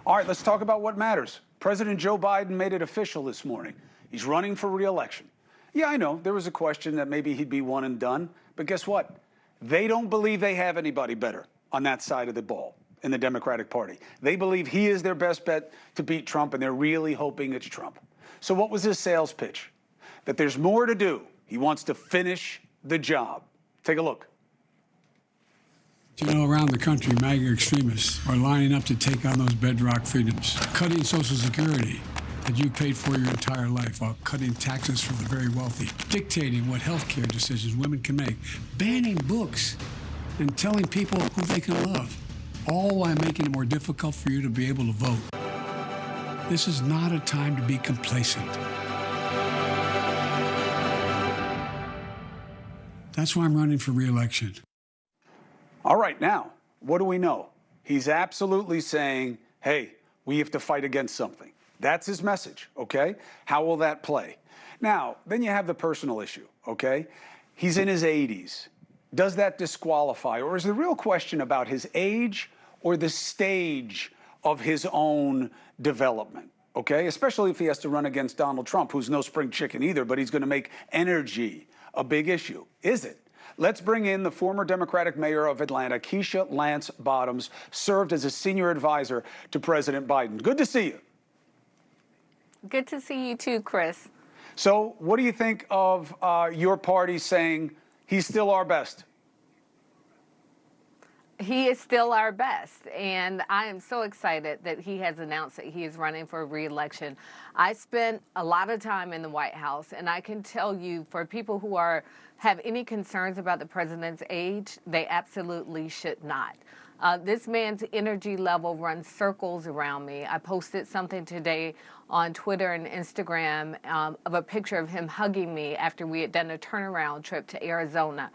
All right, let's talk about what matters. President Joe Biden made it official this morning. He's running for re-election. Yeah, I know there was a question that maybe he'd be one and done, but guess what? They don't believe they have anybody better on that side of the ball in the Democratic Party. They believe he is their best bet to beat Trump, and they're really hoping it's Trump. So what was his sales pitch? That there's more to do. He wants to finish the job. Take a look. You know, around the country, MAGA extremists are lining up to take on those bedrock freedoms, cutting Social Security that you paid for your entire life while cutting taxes for the very wealthy, dictating what health care decisions women can make, banning books, and telling people who they can love, all while making it more difficult for you to be able to vote. This is not a time to be complacent. That's why I'm running for re-election. All right, now, what do we know? He's absolutely saying, hey, we have to fight against something. That's his message, okay? How will that play? Now, then you have the personal issue, okay? He's in his 80s. Does that disqualify? Or is the real question about his age or the stage of his own development, okay? Especially if he has to run against Donald Trump, who's no spring chicken either, but he's going to make energy a big issue. Is it? Let's bring in the former Democratic mayor of Atlanta, Keisha Lance Bottoms, served as a senior advisor to President Biden. Good to see you. Good to see you too, Chris. So what do you think of your party saying he's still our best? He is still our best, and I am so excited that he has announced that he is running for re-election. I spent a lot of time in the White House, and I can tell you, for people who have any concerns about the president's age, they absolutely should not. This man's energy level runs circles around me. I posted something today on Twitter and Instagram of a picture of him hugging me after we had done a turnaround trip to Arizona.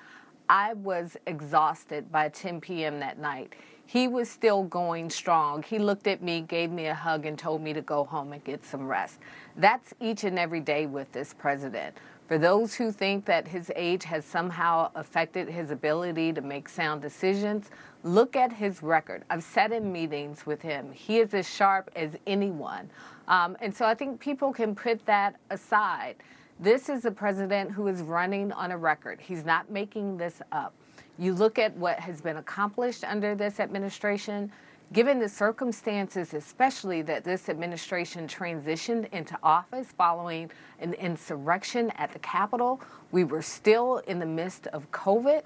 I was exhausted by 10 p.m. that night. He was still going strong. He looked at me, gave me a hug, and told me to go home and get some rest. That's each and every day with this president. For those who think that his age has somehow affected his ability to make sound decisions, look at his record. I've sat in meetings with him. He is as sharp as anyone. And so I think people can put that aside. This is a president who is running on a record. He's not making this up. You look at what has been accomplished under this administration, given the circumstances, especially that this administration transitioned into office following an insurrection at the Capitol. We were still in the midst of COVID.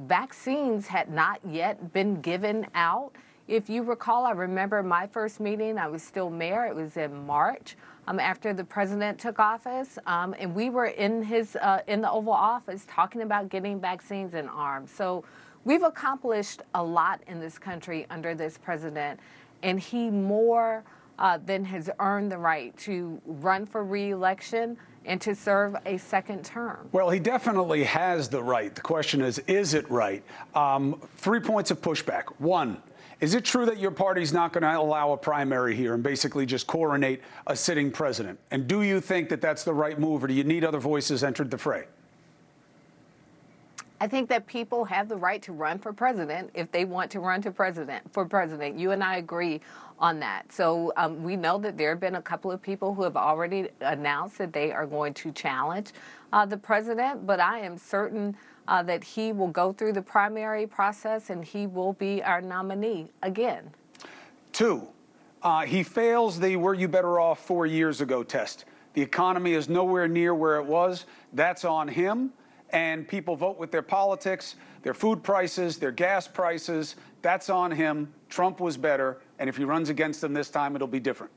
Vaccines had not yet been given out. If you recall, I remember my first meeting, I was still mayor. It was in March after the president took office. And we were in the Oval Office talking about getting vaccines in arms. So we've accomplished a lot in this country under this president, and he more than has earned the right to run for re-election and to serve a second term. Well, he definitely has the right. The question is it right? 3 points of pushback. One, is it true that your party's not going to allow a primary here and basically just coronate a sitting president? And do you think that that's the right move, or do you need other voices entered the fray? I think that people have the right to run for president if they want to run for president. You and I agree on that. So we know that there have been a couple of people who have already announced that they are going to challenge the president, but I am certain that he will go through the primary process and he will be our nominee again. Two, he fails the were you better off 4 years ago test. The economy is nowhere near where it was. That's on him. And people vote with their politics, their food prices, their gas prices. That's on him. Trump was better. And if he runs against them this time, it'll be different.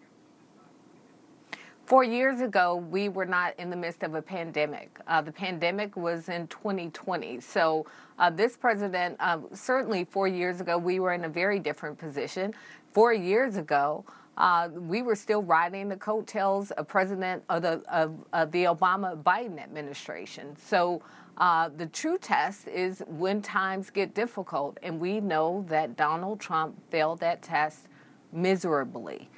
4 years ago, we were not in the midst of a pandemic. The pandemic was in 2020. So this president, certainly 4 years ago, we were in a very different position. 4 years ago, we were still riding the coattails of the Obama-Biden administration. So the true test is when times get difficult, and we know that Donald Trump failed that test miserably.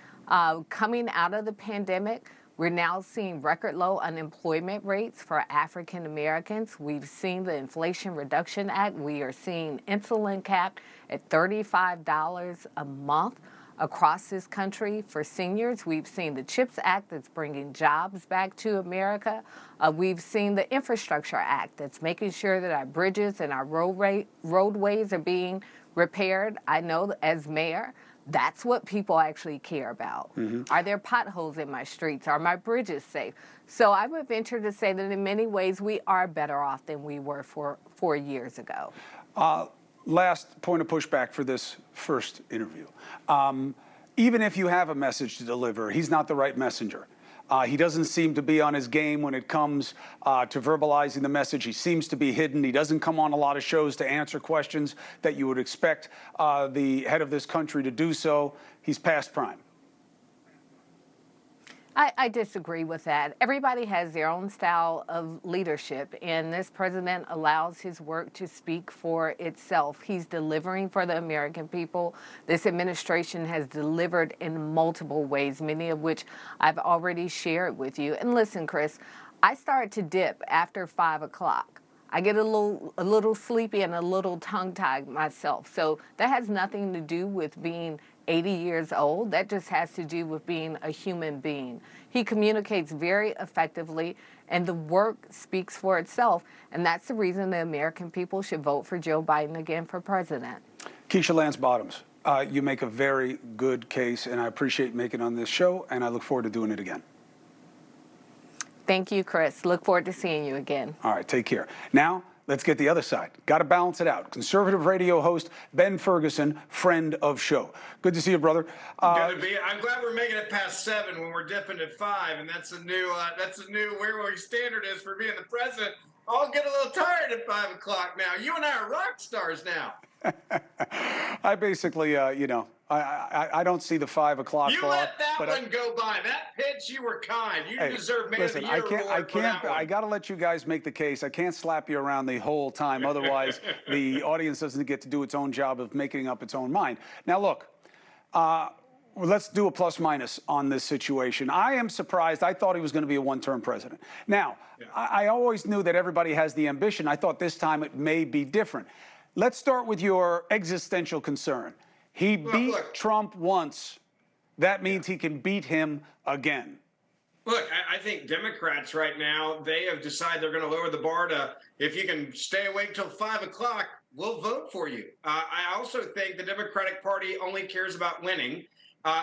Coming out of the pandemic, we're now seeing record low unemployment rates for African Americans. We've seen the Inflation Reduction Act. We are seeing insulin capped at $35 a month. across this country for seniors. We've seen the CHIPS Act that's bringing jobs back to America. We've seen the Infrastructure Act that's making sure that our bridges and our roadways are being repaired. I know as mayor, that's what people actually care about. Are there potholes in my streets? Are my bridges safe? So I would venture to say that in many ways we are better off than we were 4 years ago. Last point of pushback for this first interview. Even if you have a message to deliver, he's not the right messenger. He doesn't seem to be on his game when it comes to verbalizing the message. He seems to be hidden. He doesn't come on a lot of shows to answer questions that you would expect the head of this country to do so. He's past prime. I disagree with that. Everybody has their own style of leadership, and this president allows his work to speak for itself. He's delivering for the American people. This administration has delivered in multiple ways, many of which I've already shared with you. And listen, Chris, I start to dip after 5 o'clock. I get a little sleepy and a little tongue-tied myself. So that has nothing to do with being 80 years old. That just has to do with being a human being. He communicates very effectively, and the work speaks for itself. And that's the reason the American people should vote for Joe Biden again for president. Keisha Lance Bottoms, you make a very good case, and I appreciate making it on this show, and I look forward to doing it again. Thank you, Chris. Look forward to seeing you again. All right, take care. Now, let's get the other side. Got to balance it out. Conservative radio host Ben Ferguson, friend of show. Good to see you, brother. Good to be. I'm glad we're making it past 7 when we're dipping at 5, and that's a new where our standard is for being the president. I'll get a little tired at 5 o'clock now. You and I are rock stars now. I basically, I don't see the 5 o'clock You clock. let that one go by. That pitch, you were kind. You deserve Man of the Year award for that one. I got to let you guys make the case. I can't slap you around the whole time. Otherwise, the audience doesn't get to do its own job of making up its own mind. Now, look, let's do a plus minus on this situation. I am surprised. I thought he was going to be a one-term president. Now, I always knew that everybody has the ambition. I thought this time it may be different. Let's start with your existential concern. He beat Trump once. That means he can beat him again. Look, I think Democrats right now, they have decided they're going to lower the bar to, if you can stay awake till 5 o'clock, we'll vote for you. I also think the Democratic Party only cares about winning.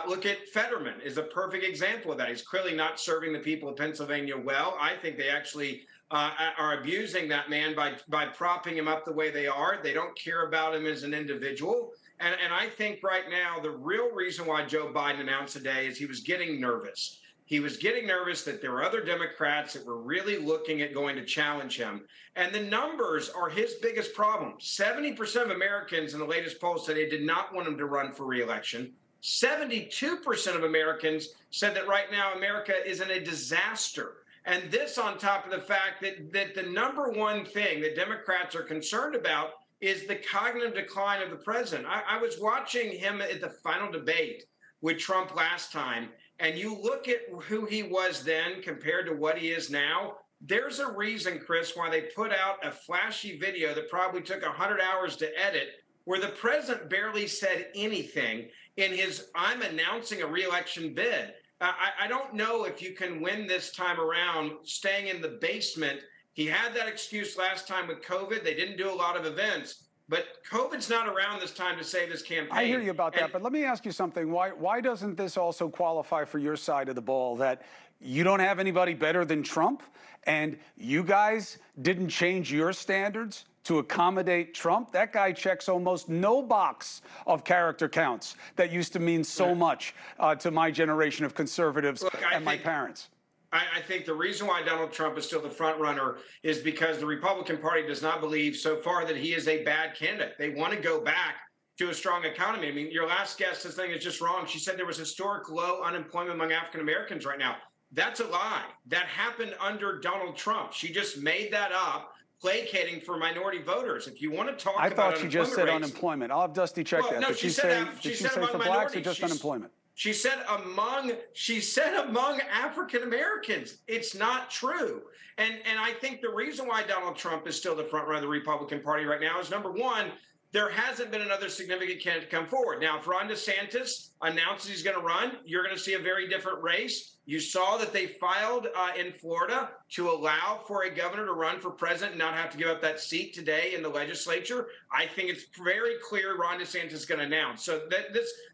Look at Fetterman is a perfect example of that. He's clearly not serving the people of Pennsylvania well. I think they actually are abusing that man by propping him up the way they are. They don't care about him as an individual. And I think right now the real reason why Joe Biden announced today is he was getting nervous. He was getting nervous that there were other Democrats that were really looking at going to challenge him. And the numbers are his biggest problem. 70% of Americans in the latest poll said they did not want him to run for re-election. 72% of Americans said that right now America is in a disaster. And this on top of the fact that the number one thing that Democrats are concerned about is the cognitive decline of the president. I was watching him at the final debate with Trump last time, and you look at who he was then compared to what he is now. There's a reason, Chris, why they put out a flashy video that probably took 100 hours to edit, where the president barely said anything in his "I'm announcing a re-election bid." I don't know if you can win this time around staying in the basement. He had that excuse last time with COVID. They didn't do a lot of events, but COVID's not around this time to save his campaign. I hear you about that, but let me ask you something. Why doesn't this also qualify for your side of the ball, that you don't have anybody better than Trump, and you guys didn't change your standards to accommodate Trump? That guy checks almost no box of character counts that used to mean so much to my generation of conservatives and my parents. I think the reason why Donald Trump is still the front runner is because the Republican Party does not believe so far that he is a bad candidate. They want to go back to a strong economy. I mean, your last guest, this thing is just wrong. She said there was historic low unemployment among African Americans right now. That's a lie. That happened under Donald Trump. She just made that up, placating for minority voters. If you want to talk about I thought she just said rates, unemployment. I'll have Dusty check that. No, did she say for blacks or just unemployment? She said among African Americans. It's not true. And I think the reason why Donald Trump is still the front runner of the Republican Party right now is, number one, there hasn't been another significant candidate come forward. Now, if Ron DeSantis announces he's going to run, you're going to see a very different race. You saw that they filed in Florida to allow for a governor to run for president and not have to give up that seat today in the legislature. I think it's very clear Ron DeSantis is going to announce. So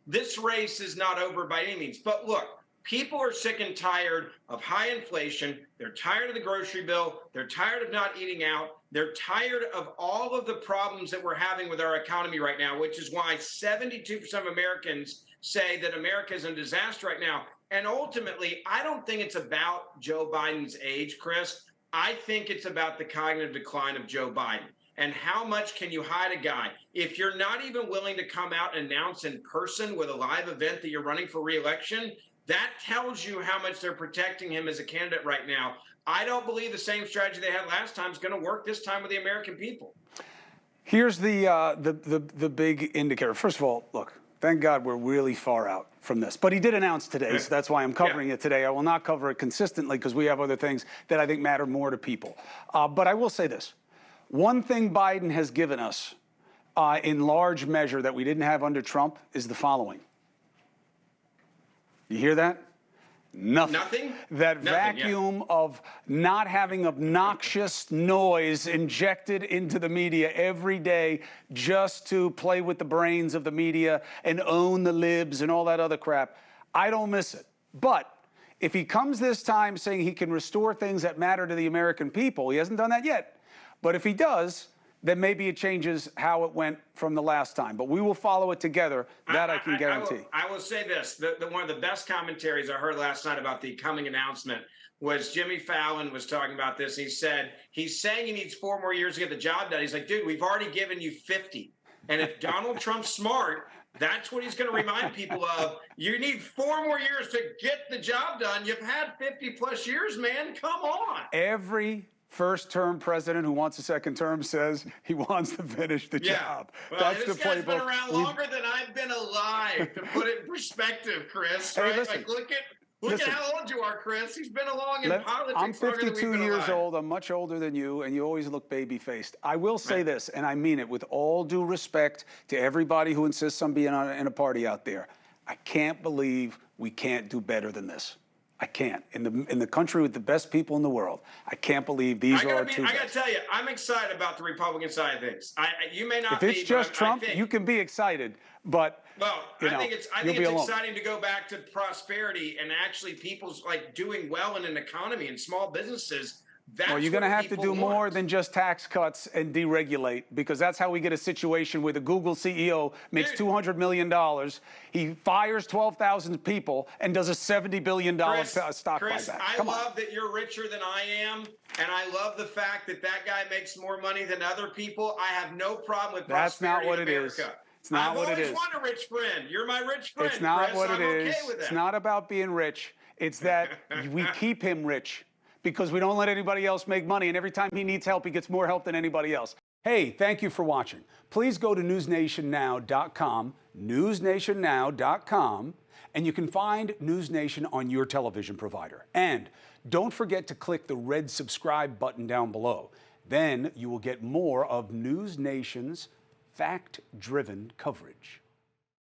this race is not over by any means. But look, people are sick and tired of high inflation. They're tired of the grocery bill. They're tired of not eating out. They're tired of all of the problems that we're having with our economy right now, which is why 72% of Americans say that America is in disaster right now. And ultimately, I don't think it's about Joe Biden's age, Chris. I think it's about the cognitive decline of Joe Biden. And how much can you hide a guy? If you're not even willing to come out and announce in person with a live event that you're running for re-election, that tells you how much they're protecting him as a candidate right now. I don't believe the same strategy they had last time is going to work this time with the American people. Here's the big indicator. First of all, look, thank God we're really far out from this. But he did announce today, so that's why I'm covering it today. I will not cover it consistently because we have other things that I think matter more to people. But I will say this. One thing Biden has given us in large measure that we didn't have under Trump is the following. You hear that? Nothing. Nothing? That vacuum of not having obnoxious noise injected into the media every day just to play with the brains of the media and own the libs and all that other crap. I don't miss it. But if he comes this time saying he can restore things that matter to the American people, he hasn't done that yet. But if he does, then maybe it changes how it went from the last time. But we will follow it together. That I can guarantee. I will say this. One of the best commentaries I heard last night about the coming announcement was Jimmy Fallon was talking about this. He said, he's saying he needs 4 more years to get the job done. He's like, dude, we've already given you 50. And if Donald Trump's smart, that's what he's going to remind people of. You need 4 more years to get the job done. You've had 50 plus years, man. Come on. Every first-term president who wants a second term says he wants to finish the job. Well, that's this the guy's playbook. been around longer than I've been alive, to put it in perspective, Chris. Hey, right? listen, like, look at how old you are, Chris. He's been along in politics I'm longer than we've 52 been years alive. old. I'm much older than you, and you always look baby-faced. I will say this, and I mean it with all due respect to everybody who insists on being in a party out there. I can't believe we can't do better than this. I can't. In the country with the best people in the world, I can't believe these are our two best. I got to tell you, I'm excited about the Republican side of things. You may not be. If it's just Trump, you can be excited, but I think it's exciting to go back to prosperity and actually people's doing well in an economy and small businesses. Well, you're going to have to do more than just tax cuts and deregulate, because that's how we get a situation where the Google CEO makes $200 million. He fires 12,000 people and does a $70 billion stock buyback. I love that you're richer than I am, and I love the fact that guy makes more money than other people. I have no problem with prosperity in America. It is. It's not what it is. I've always wanted a rich friend. You're my rich friend, It's not Chris. what it is. Okay with that. It's not about being rich. It's that we keep him rich, because we don't let anybody else make money. And every time he needs help, he gets more help than anybody else. Hey, thank you for watching. Please go to newsnationnow.com, newsnationnow.com, and you can find NewsNation on your television provider. And don't forget to click the red subscribe button down below. Then you will get more of NewsNation's fact-driven coverage.